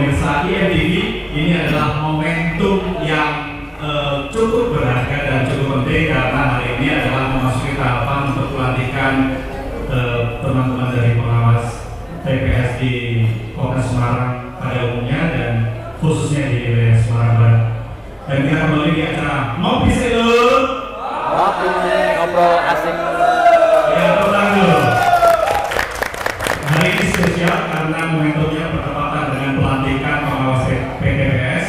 pemirsa IMTV, ini adalah momentum yang cukup berharga dan cukup penting karena hari ini adalah memasuki tahapan untuk pelantikan teman-teman dari pengawas TPS di Kota Semarang pada umumnya dan khususnya di wilayah Semarang Barat. Dan kita kembali di acara Ngopi Sedul. Ngobrol asing. Ya, tenang dulu. Hari ini spesial karena momentumnya bertepatan dengan pelantikan pengawas PTPS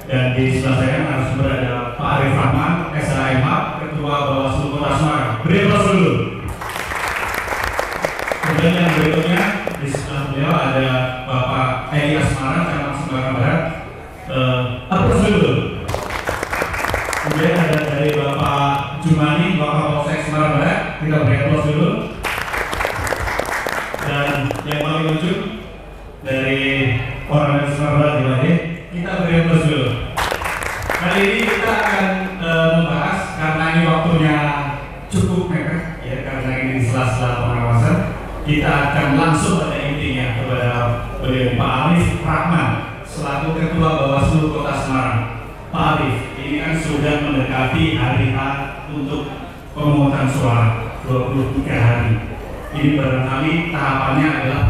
dan di sebelah saya narasumber ada Pak Arif Rahman, SHMH, Ketua Bawaslu Kota Semarang. Beri aplaus dulu. Kemudian yang berikutnya di sebelah beliau ada Bapak Edi Asmara, Camat Semarang Barat. Aplaus dulu. Kemudian ada dari Bapak Jumani, Bapak Polsek Semarang Barat. Kita beri aplaus dulu. Dan yang paling lucu dari orang dari Semarang Barat di kita beri aplaus dulu. Kali ini kita akan membahas karena ini waktunya cukup mepet ya, karena ini di sela-sela pengawasan. Kita akan langsung pada intinya kepada beliau Pak Arif Rahman selaku Ketua Bawaslu Kota Semarang. Pak Arif, ini kan sudah mendekati hari H untuk pemungutan suara 23 hari. Ini barangkali tahapannya adalah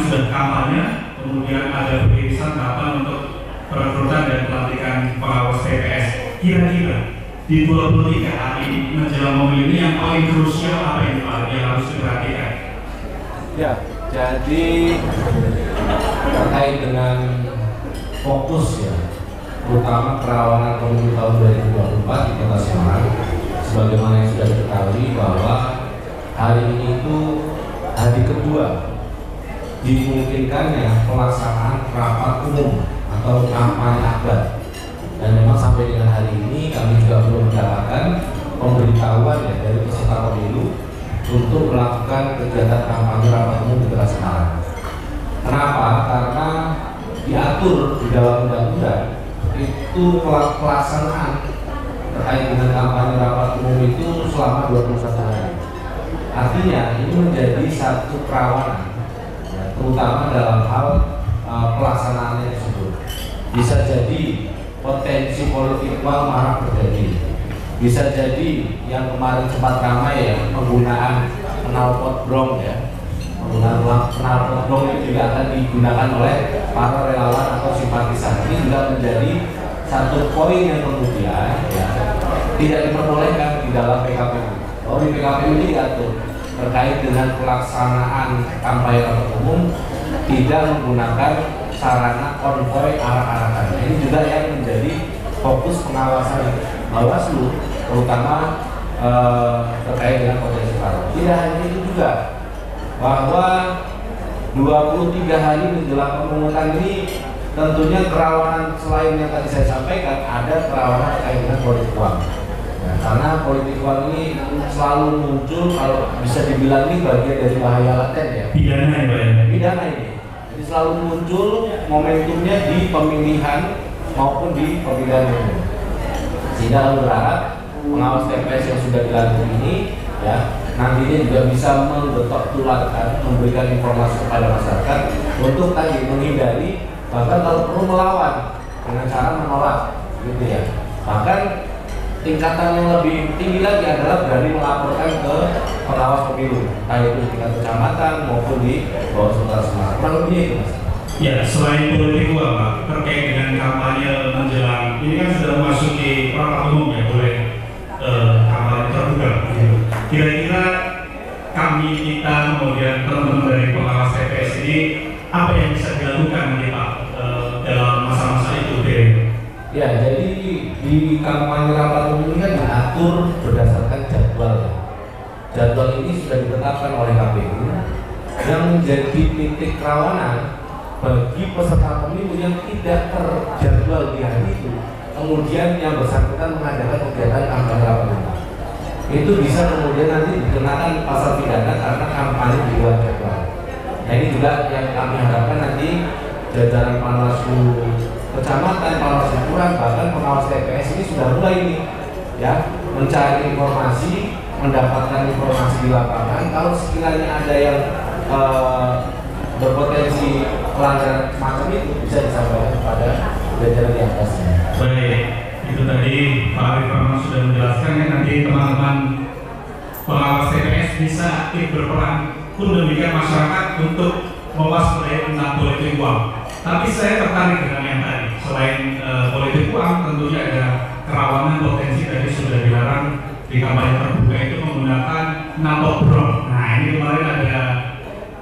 sudah kampanye, kemudian ada peririsan tahapan untuk perekrutan dan pelantikan pengawas TPS. Kira-kira di 23 hari ini menjelang pemilu ini yang paling krusial apa yang harus diperhatikan? Ya, jadi terkait dengan fokus ya, terutama kerawanan pemilu tahun 2024 di Kota Semarang, sebagaimana yang sudah diketahui bahwa hari ini itu hari kedua dimungkinkannya pelaksanaan rapat umum atau kampanye akbar. Dan memang sampai dengan hari ini kami juga belum mendapatkan pemberitahuan ya dari peserta pemilu untuk melakukan kegiatan kampanye rapat umum di Kota Semarang. Kenapa? Karena diatur di dalam undang-undang itu pelaksanaan terkait dengan kampanye rapat umum itu selama 21 hari. Artinya ini menjadi satu kerawanan ya, terutama dalam hal pelaksanaannya tersebut. Bisa jadi potensi politik uang marak terjadi. Bisa jadi yang kemarin sempat ramai ya, penggunaan knalpot brong ya. Penggunaan knalpot brong itu juga akan digunakan oleh para relawan atau simpatisan. Ini juga menjadi satu poin yang kemudian ya, tidak diperbolehkan di dalam PKPU. Kalau di PKPU ini diatur terkait dengan pelaksanaan kampanye rapat umum tidak menggunakan sarana konvoy arak-arakan. Ini juga yang menjadi fokus pengawasan Bawaslu, terutama terkait dengan potensi parpol. Tidak hanya itu juga, bahwa 23 hari menjelang pemungutan ini tentunya kerawanan selain yang tadi saya sampaikan, ada kerawanan terkait dengan politik uang. Nah, karena politik uang ini selalu muncul, kalau bisa dibilang ini bagian dari bahaya laten ya. Pidana ya Pak ya? Pidana ini. Jadi selalu muncul momentumnya di pemilihan maupun di pemilihan umum. Sehingga kami berharap pengawas TPS yang sudah dilantik ini ya nantinya juga bisa menggetok tularkan, memberikan informasi kepada masyarakat untuk tadi menghindari, bahkan kalau perlu melawan dengan cara menolak gitu ya. Bahkan tingkatan yang lebih tinggi lagi adalah berani melaporkan ke pengawas pemilu, baik itu di tingkat kecamatan maupun di Bawaslu Kota Semarang. Kurang lebihnya itu Mas. Ya, selain politik uang Pak, terkait dengan kampanye menjelang ini kan sudah memasuki rapat umum ya, boleh kampanye terbuka gitu. Kira-kira kita kemudian teman-teman dari pengawas TPS ini apa yang bisa dilakukan nih Pak dalam masa-masa itu deh? Ya, jadi di kampanye rapat umum ini kan diatur berdasarkan jadwal. Jadwal ini sudah ditetapkan oleh KPU yang menjadi titik kerawanan bagi peserta pemilu yang tidak terjadwal di hari itu. Kemudian yang bersangkutan mengadakan kegiatan kampanye rapat umum. Itu bisa kemudian nanti dikenakan pasal pidana karena kampanye di luar jadwal. Nah, ini juga yang kami harapkan nanti jajaran Panwaslu kecamatan, Panwaslu kelurahan, bahkan pengawas TPS ini sudah mulai nih ya mencari informasi, mendapatkan informasi di lapangan. Kalau sekiranya ada yang berpotensi pelanggaran semacam itu bisa disampaikan kepada jajaran di atasnya. Baik, itu tadi Pak Arif Rahman sudah menjelaskan ya, nanti teman-teman pengawas TPS bisa aktif berperan, pun demikian masyarakat untuk mewaspadai tentang politik uang. Tapi saya tertarik dengan yang tadi, selain politik uang tentunya ada kerawanan potensi tadi sudah dilarang di kampanye terbuka itu menggunakan knalpot bron. Nah ini kemarin ada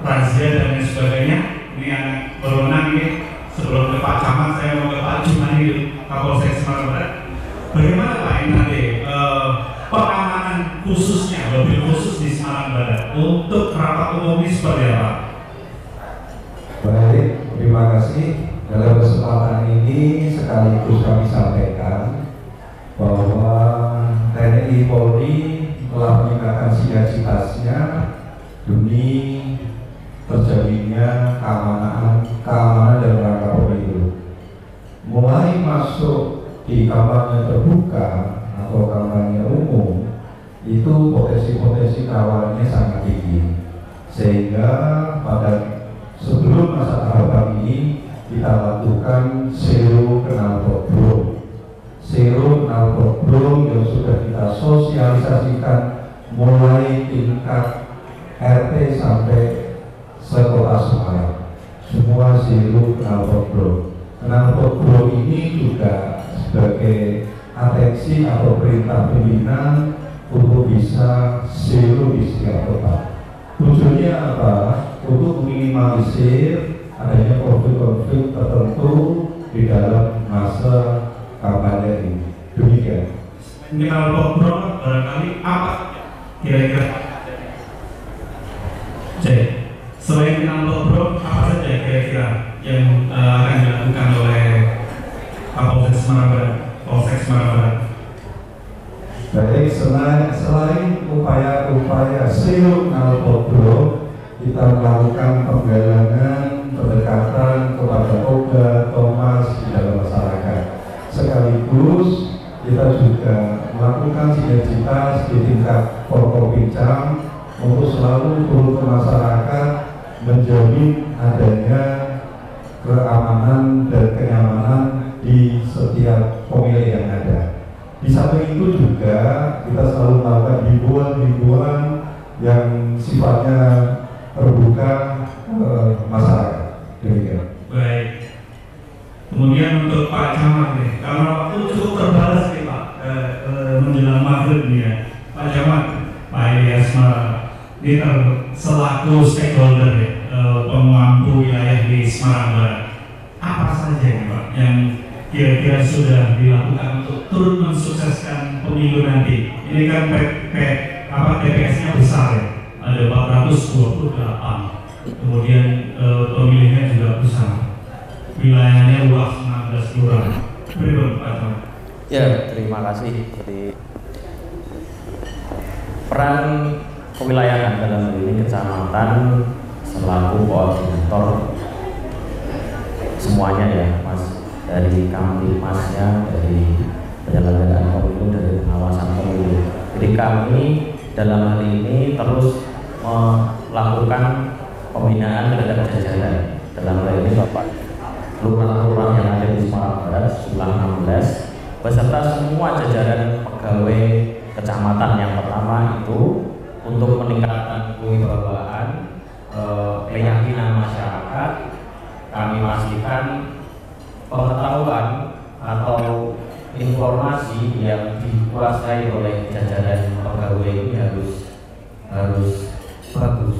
razia dan lain sebagainya. Ini yang berwenang ini sebelum ke Pak Camat saya mau ke Pak Jumani Kapolsek Semarang Barat. Bagaimana Pak Inade pengamanan khususnya mobil khusus di Semarang Barat untuk rapat umum ini seperti apa? Baik, terima kasih. Dalam kesempatan ini sekaligus kami sampaikan bahwa TNI Polri telah meningkatkan sinergitasnya demi terjadinya keamanan dalam rangka pemilu. Mulai masuk di kampanye terbuka atau kampanye umum itu potensi-potensi rawannya sangat tinggi, sehingga pada sebelum masa tahapan ini kita lakukan zero knalpot bron. Zero knalpot bron yang sudah kita sosialisasikan mulai tingkat RT sampai sekota Semarang. Semua zero knalpot bron. Knalpot bron ini juga sebagai atensi atau perintah pimpinan untuk bisa zero di setiap tempat. Tujuannya apa? Untuk minimalisir adanya konflik-konflik tertentu di dalam masa kampanye ini. Demikian. Knalpot bron barangkali apa kira-kira? Jadi selain knalpot bron apa saja kira-kira yang akan dilakukan oleh Kapolsek Semarang Barat, Polsek Semarang Barat? Baik, selain upaya-upaya zero knalpot bron, kita melakukan penggalangan pendekatan kepada Oga Thomas di dalam masyarakat. Sekaligus kita juga melakukan sinergitas di tingkat Forkopimcam untuk selalu turun ke masyarakat menjamin adanya keamanan dan kenyamanan di setiap pemilih yang ada. Di samping itu juga kita selalu melakukan himbauan-himbauan yang sifatnya terbuka masyarakat. Demikian. Baik. Kemudian untuk Pak Camat nih, karena waktu cukup terbatas nih Pak menjelang maghrib nih ya. Pak Camat, Pak Ilyas ini selaku stakeholder ya, pemangku wilayah di Semarang Barat. Apa saja nih Pak yang kira-kira sudah dilakukan untuk turut mensukseskan pemilu nanti? Ini kan TPS-nya besar ya, ada 428. Kemudian pemilihnya juga besar, wilayahnya luas 16 kelurahan. Berikut Pak Camat. Ya, terima kasih. Jadi peran kewilayahan dalam ini kecamatan selaku koordinator semuanya ya Mas, dari Kamtipmasnya, dari penyelenggaraan pemilu, dari pengawasan pemilu. Jadi kami dalam hal ini terus melakukan pembinaan terhadap jajaran. Dalam hal ini Bapak lurah-lurah yang ada di Semarang Barat jumlah 16 beserta semua jajaran pegawai kecamatan. Yang pertama itu untuk meningkatkan kewibawaan, keyakinan masyarakat, kami pastikan pengetahuan atau informasi yang dikuasai oleh jajaran pegawai ini harus bagus.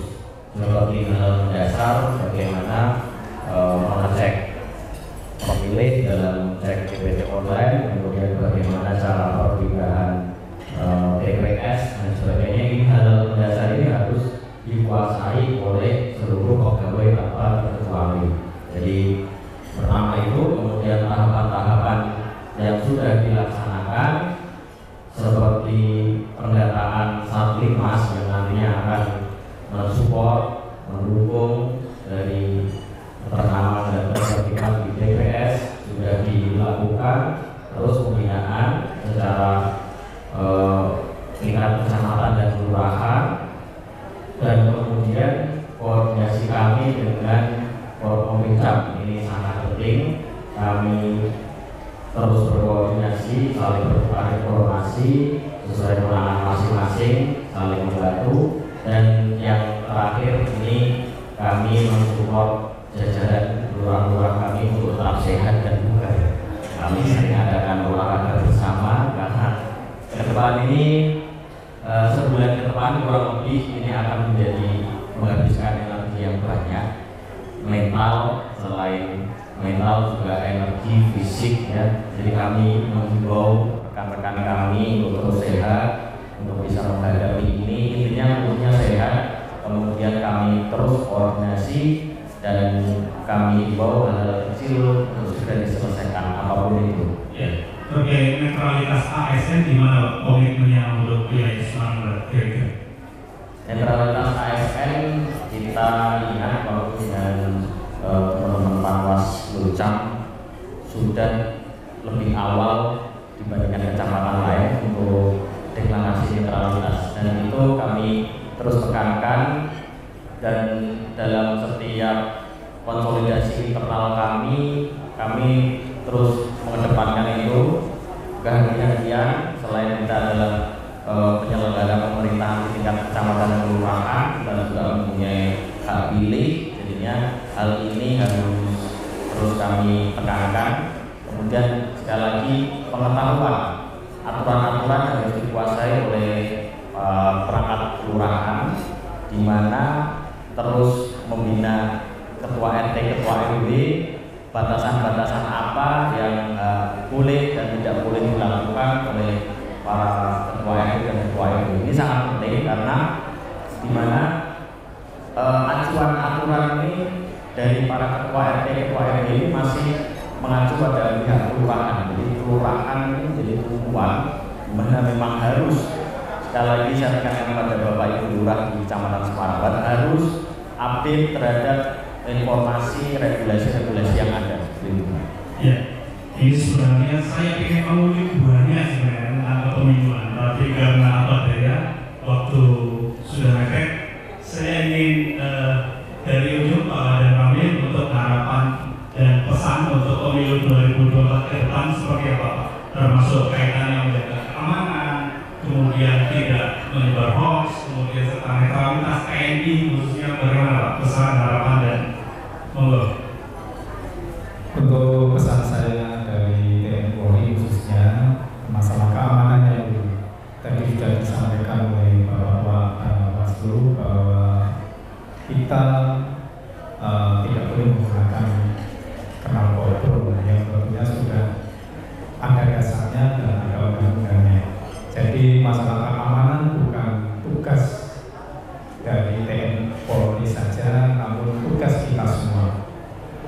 Seperti hal dasar bagaimana mengecek pemilih dalam cek DPT online, kemudian bagaimana cara perpindahan TPS dan sebagainya. Ini hal dasar ini harus dikuasai oleh seluruh pegawai tanpa terkecuali. Jadi pertama itu, kemudian tahapan-tahapan yang sudah dilaksanakan seperti pendataan Satlimas yang nantinya akan mensupport, mendukung dari pertama dan tersertifikat di TPS sudah dilakukan. Terus pembinaan secara tingkat kecamatan dan kelurahan, dan kemudian koordinasi kami dengan Kominfo ini sangat penting. Kami terus berkoordinasi, saling bertukar informasi sesuai kewenangan masing-masing, saling membantu. Dan yang terakhir ini kami mensupport jajaran lurah-lurah kami untuk tetap sehat dan bugar. Kami sering adakan olahraga bersama karena ke depan ini sebulan ke depan kurang lebih ini akan menjadi menghabiskan energi yang banyak, mental, selain mental juga energi fisik ya. Jadi kami menghimbau rekan-rekan kami untuk terus sehat, untuk bisa menghadapi ini. Intinya umumnya sehat, kemudian kami terus koordinasi dan kami himbau hal kecil untuk sudah diselesaikan apapun itu. Ya. Terkait netralitas ASN di mana komitmennya untuk wilayah Semarang kira-kira? Netralitas ASN kita lihat kalau dengan teman-teman Panwas Lucam sudah lebih awal dibandingkan kecamatan lain untuk deklarasi netralitas, dan itu kami terus tekankan. Dan dalam setiap konsolidasi internal kami terus mengedepankan itu. Kehadiran selain kita adalah penyelenggara pemerintahan di tingkat kecamatan dan kelurahan, kita juga mempunyai hak pilih. Jadinya hal ini harus terus kami tekankan. Kemudian sekali lagi pengetahuan aturan-aturan harus dikuasai oleh perangkat kelurahan, di mana terus membina ketua RT, ketua RW, batasan-batasan apa yang boleh dan tidak boleh dilakukan oleh para ketua RT dan ketua RW. Ini sangat penting karena di mana acuan aturan ini dari para ketua RT, ketua RW ini masih mengacu pada pihak kelurahan. Jadi kelurahan ini menjadi tumpuan di mana memang harus, sekali lagi saya tekankan kepada Bapak Ibu Lurah di Kecamatan Semarang, harus update terhadap informasi regulasi-regulasi yang ada. Ya, ini sebenarnya saya ingin mengulik buahnya sebenarnya tentang kepemiluan, tapi karena apa ya, waktu sudah mepet, saya ingin dari ujung Pak dan kami untuk harapan dan pesan untuk pemilu 2024 ke depan seperti apa Pak? Termasuk kaitan yang menjaga keamanan, kemudian tidak menyebar hoax, kemudian serta netralitas TNI khususnya, bagaimana Pak pesan, harapan, dan monggo. Untuk pesan saya dari TNI Polri khususnya masalah keamanan yang tadi sudah disampaikan oleh Bapak Waslu, bahwa kita tidak boleh menggunakan knalpot yang tentunya sudah ada dasarnya dan ada undang-undangnya. Jadi masalah keamanan bukan tugas dari TNI Polri saja, namun tugas kita semua.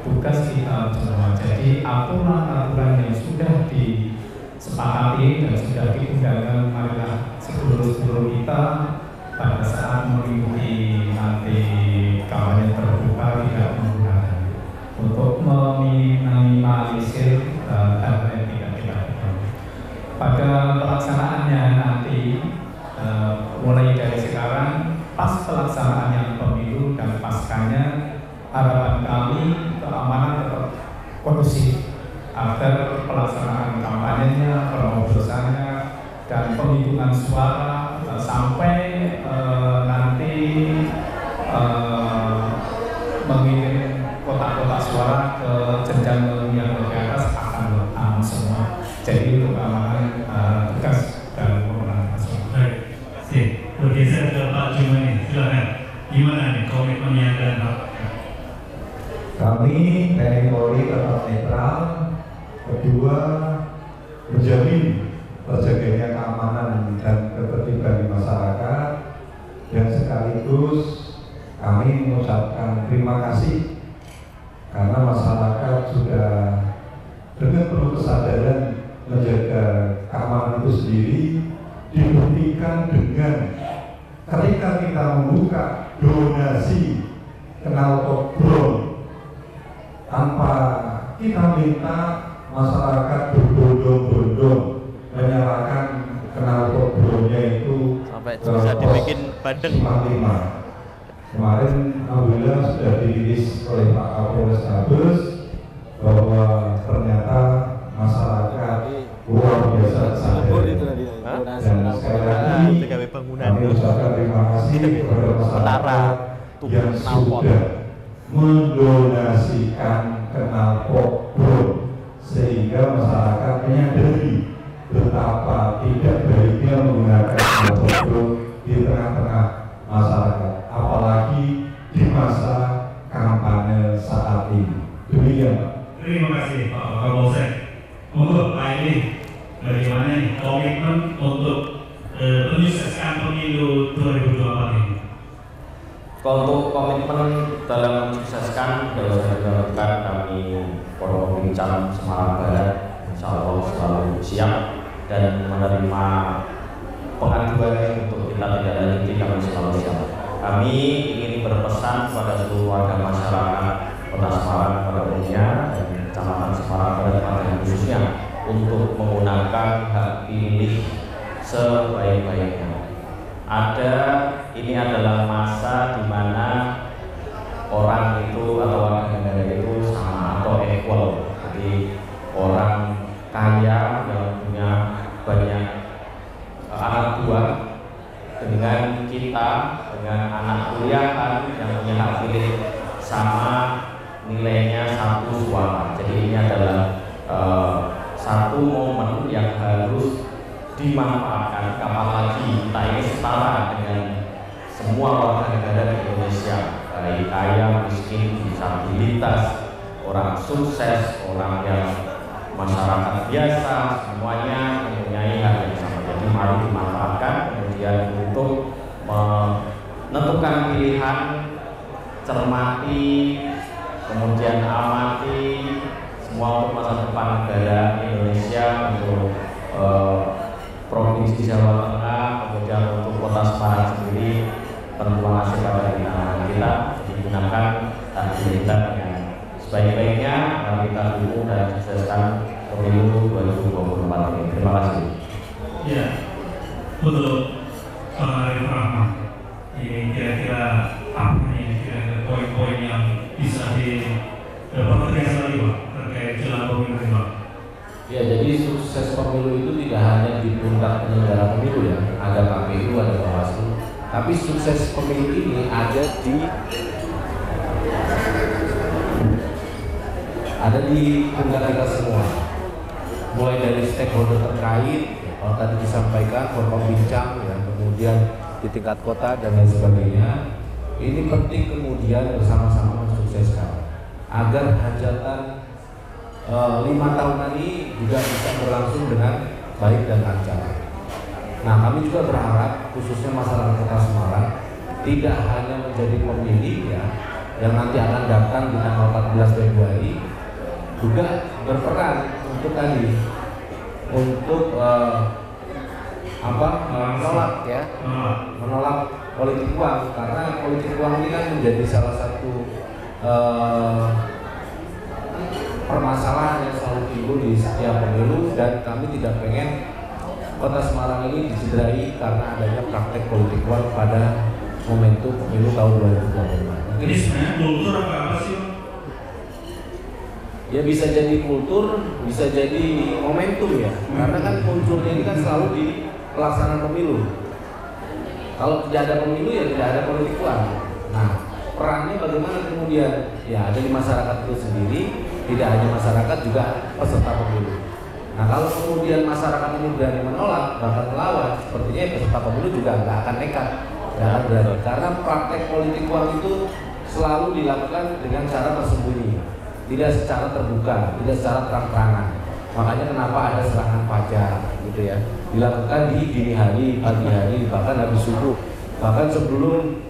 Tugas kita semua. Jadi aturan-aturan yang sudah disepakati dan sudah diundangkan, marilah sebelum kita pada saat mengikuti nanti kampanye terbuka tidak menggunakan untuk meminimalisir hal yang tidak dilakukan. Pada pelaksanaannya nanti mulai dari sekarang pas pelaksanaannya pemilu dan paskanya, harapan kami keamanan tetap kondusif agar pelaksanaan kampanyenya, pencoblosannya, dan penghitungan suara sampai nanti mengirim kotak-kotak suara ke jenjang yang lebih atas akan aman semua. Jadi untuk keamanan tugas dan pemenang nasional. Baik, sip. Bergeser ke Pak Jumani, silakan. Gimana nih komitmennya dan Kami TNI Polri tetap netral. Kedua, menjamin terjaganya keamanan dan ketertiban di masyarakat, dan sekaligus kami mengucapkan terima kasih karena masyarakat sudah dengan penuh kesadaran menjaga keamanan itu sendiri, dibuktikan dengan ketika kita membuka donasi knalpot drone tanpa kita minta masyarakat berbondong-bondong menyalakan knalpot drone-nya itu sampai bisa dibikin bandeng. Kemarin alhamdulillah sudah dirilis oleh Pak Kapolres Brebes bahwa ternyata masyarakat luar biasa sadar. Dan sekali lagi kami ucapkan terima kasih kepada masyarakat yang sudah mendonasikan knalpot drone sehingga masyarakat menyadari betapa tidak baiknya menggunakan knalpot drone di tengah-tengah masyarakat, apalagi di masa kampanye saat ini. Demikian, Pak. Terima kasih Pak Kapolsek. Untuk Pak ini bagaimana nih komitmen untuk menyukseskan pemilu 2024 ini? Untuk komitmen dalam mensukseskan dilakukan kami Forum Bincang Semarang Barat insya Allah selalu siap dan menerima pengaduan untuk kita tidak lanjuti, kami selalu siap. Kami ingin berpesan kepada seluruh warga masyarakat Kota Semarang pada umumnya dan Kecamatan Semarang Barat pada khususnya untuk menggunakan hak pilih sebaik-baiknya. Ini adalah masa di mana orang itu atau warga negara itu sama atau equal. Jadi orang kaya yang punya banyak anak buah dengan kita, dengan anak kuliahan yang punya hak pilih sama nilainya satu suara. Jadi ini adalah satu momen yang harus dimanfaatkan, apalagi kita ini setara dengan semua warga negara di Indonesia, baik kaya, miskin, disabilitas, orang sukses, orang yang masyarakat biasa, semuanya mempunyai hak yang sama. Jadi mari dimanfaatkan kemudian untuk menentukan pilihan, cermati, kemudian amati semua untuk masa depan negara Indonesia, untuk Provinsi Jawa Tengah, kemudian untuk Kota Semarang sendiri. Perempuan hasil pada kita digunakan dan kita dengan sebaik-baiknya. Mari kita dukung dan sukseskan pemilu 2024 ini. Terima kasih. Ya, untuk Pak Arif Rahman, ini kira-kira apa ini kira-kira poin-poin yang bisa dipertegas lagi Pak terkait jelang pemilu ini Pak? Ya, jadi sukses pemilu itu tidak hanya di pundak penyelenggara pemilu ya, ada KPU, ada Bawaslu, tapi sukses pemilu ini ada di pundak kita semua, mulai dari stakeholder terkait, kalau tadi disampaikan forum bincang, ya, kemudian di tingkat kota dan lain sebagainya. Ini penting kemudian bersama-sama mensukseskan agar hajatan 5 tahunan ini juga bisa berlangsung dengan baik dan lancar. Nah, kami juga berharap khususnya masyarakat Kota Semarang tidak hanya menjadi pemilih ya, yang nanti akan datang di tanggal 14 Februari, juga berperan untuk menolak politik uang, karena politik uang ini kan menjadi salah satu permasalahan yang selalu timbul di setiap pemilu, dan kami tidak pengen Kota Semarang ini dicederai karena adanya praktek politik uang pada momentum pemilu tahun 2024. Ini sebenarnya kultur apa sih? Ya bisa jadi kultur, bisa jadi momentum ya, karena kan munculnya ini kan selalu di pelaksanaan pemilu. Kalau tidak ada pemilu ya tidak ada politik uang. Nah, perannya bagaimana kemudian? Ya ada di masyarakat itu sendiri. Tidak hanya masyarakat, juga peserta pemilu. Nah, kalau kemudian masyarakat ini berani menolak, bahkan melawan, sepertinya peserta pemilu juga nggak akan nekat, nggak akan berani. Karena praktek politik uang itu selalu dilakukan dengan cara tersembunyi, tidak secara terbuka, tidak secara terang-terangan. Makanya kenapa ada serangan pajak, gitu ya, dilakukan di dini hari, pagi hari, bahkan habis subuh, bahkan sebelum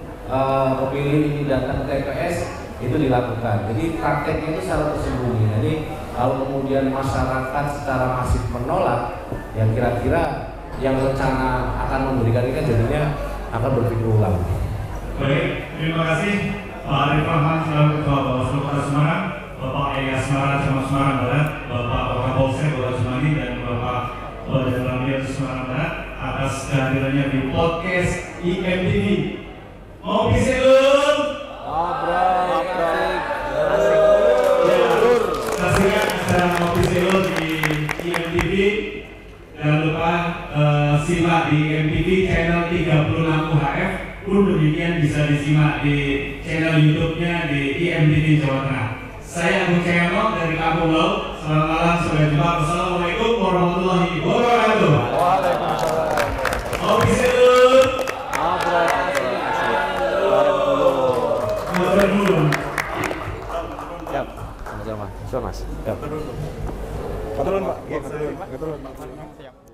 pemilih ini datang ke TPS. Itu dilakukan. Jadi prakteknya itu secara tersembunyi. Jadi kalau kemudian masyarakat secara masif menolak, yang kira-kira yang rencana akan memberikan ini kan jadinya akan berpikir ulang. Baik, terima kasih Pak Arif Rahman selaku Ketua Bawaslu Kota Semarang, Bapak Elias Semarang sama Semarang Barat, Bapak Kapolsek Kota Semarang dan Bapak Danramil Semarang Barat atas kehadirannya di podcast IMTV. Mau bisa TV channel 36 UHF pun demikian bisa disimak di channel YouTube-nya di IMTV Jawa Tengah. Saya Agung Cahyono dari Kampung Laut. Selamat malam, sampai jumpa. Wassalamualaikum warahmatullahi wabarakatuh. Waalaikumsalam. Officer. Siap, Mas. Siap. Turun, Pak. Turun.